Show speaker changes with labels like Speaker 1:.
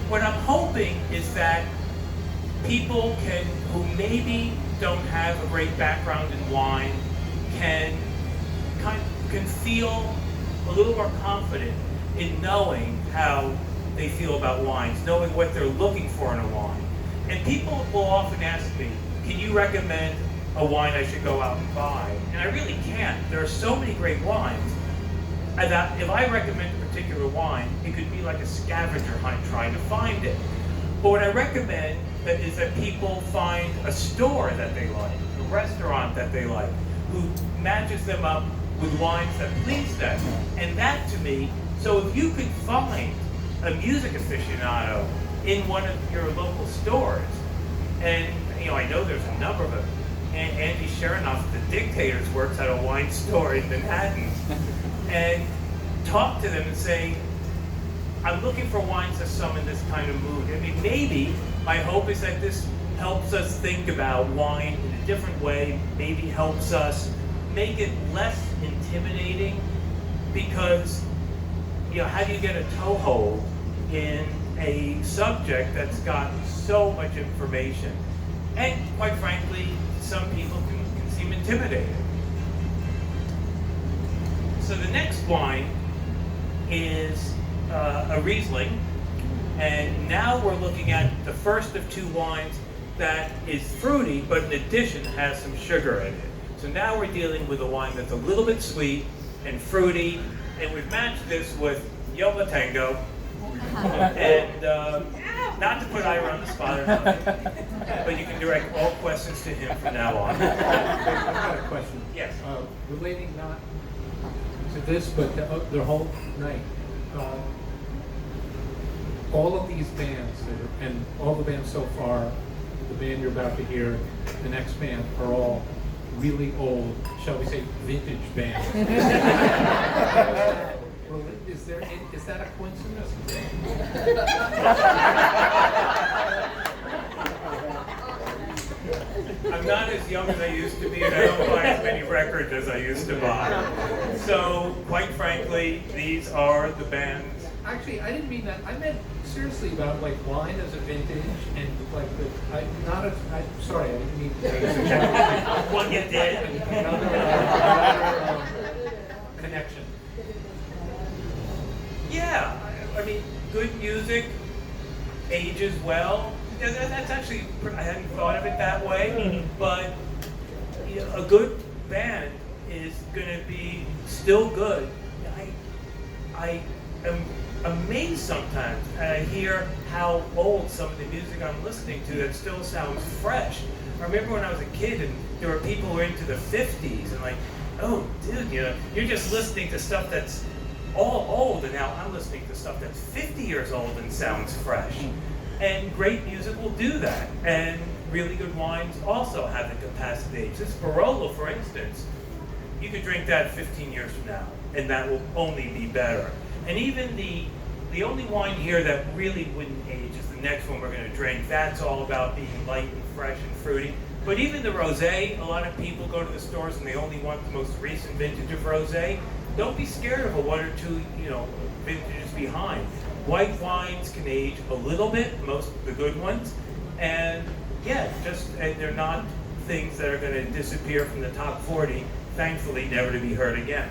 Speaker 1: what I'm hoping is that people who maybe don't have a great background in wine, can feel a little more confident in knowing how they feel about wines, knowing what they're looking for in a wine. And people will often ask me, can you recommend a wine I should go out and buy? And I really can't. There are so many great wines that if I recommend a particular wine, it could be like a scavenger hunt trying to find it. But what I recommend is that people find a store that they like, a restaurant that they like, who matches them up with wines that please them. And that to me, so if you could find a music aficionado in one of your local stores, and I know there's a number of them. Andy Sherinoff, the Dictators, works at a wine store in Manhattan, and talk to them and say, I'm looking for wines that summon this kind of mood. I mean, maybe my hope is that this helps us think about wine in a different way, maybe helps us make it less intimidating, because how do you get a toehold in a subject that's got so much information? And quite frankly, some people can seem intimidated. So the next wine is a Riesling, and now we're looking at the first of two wines that is fruity, but in addition has some sugar in it. So now we're dealing with a wine that's a little bit sweet and fruity, and we've matched this with Yola Tango, and not to put Ira on the spot or nothing, but you can direct all questions to him from now on.
Speaker 2: I've got a question.
Speaker 1: Yes.
Speaker 2: Relating not to this, but the whole night. All of these bands, and all the bands so far, the band you're about to hear, the next band, are all really old, shall we say, vintage bands. Is that a coincidence?
Speaker 1: I'm not as young as I used to be, and I don't buy as many records as I used to buy. So, quite frankly, these are the bands.
Speaker 2: Actually, I didn't mean that. I meant seriously about like wine as a vintage and like sorry, I didn't mean
Speaker 1: What you did.
Speaker 2: Another connection.
Speaker 1: Yeah, I mean, good music ages well. Yeah, that's actually, I hadn't thought of it that way, but a good band is going to be still good. I am amazed sometimes, and I hear how old some of the music I'm listening to that still sounds fresh. I remember when I was a kid and there were people who were into the 50s and like, oh dude, you're just listening to stuff that's all old, and now I'm listening to stuff that's 50 years old and sounds fresh. And great music will do that, and really good wines also have the capacity to age. This Barolo, for instance, you could drink that 15 years from now, and that will only be better. And even the only wine here that really wouldn't age is the next one we're going to drink. That's all about being light and fresh and fruity. But even the rosé, a lot of people go to the stores and they only want the most recent vintage of rosé. Don't be scared of a one or two, vintages behind. White wines can age a little bit, most of the good ones, and they're not things that are going to disappear from the top 40. Thankfully, never to be heard again.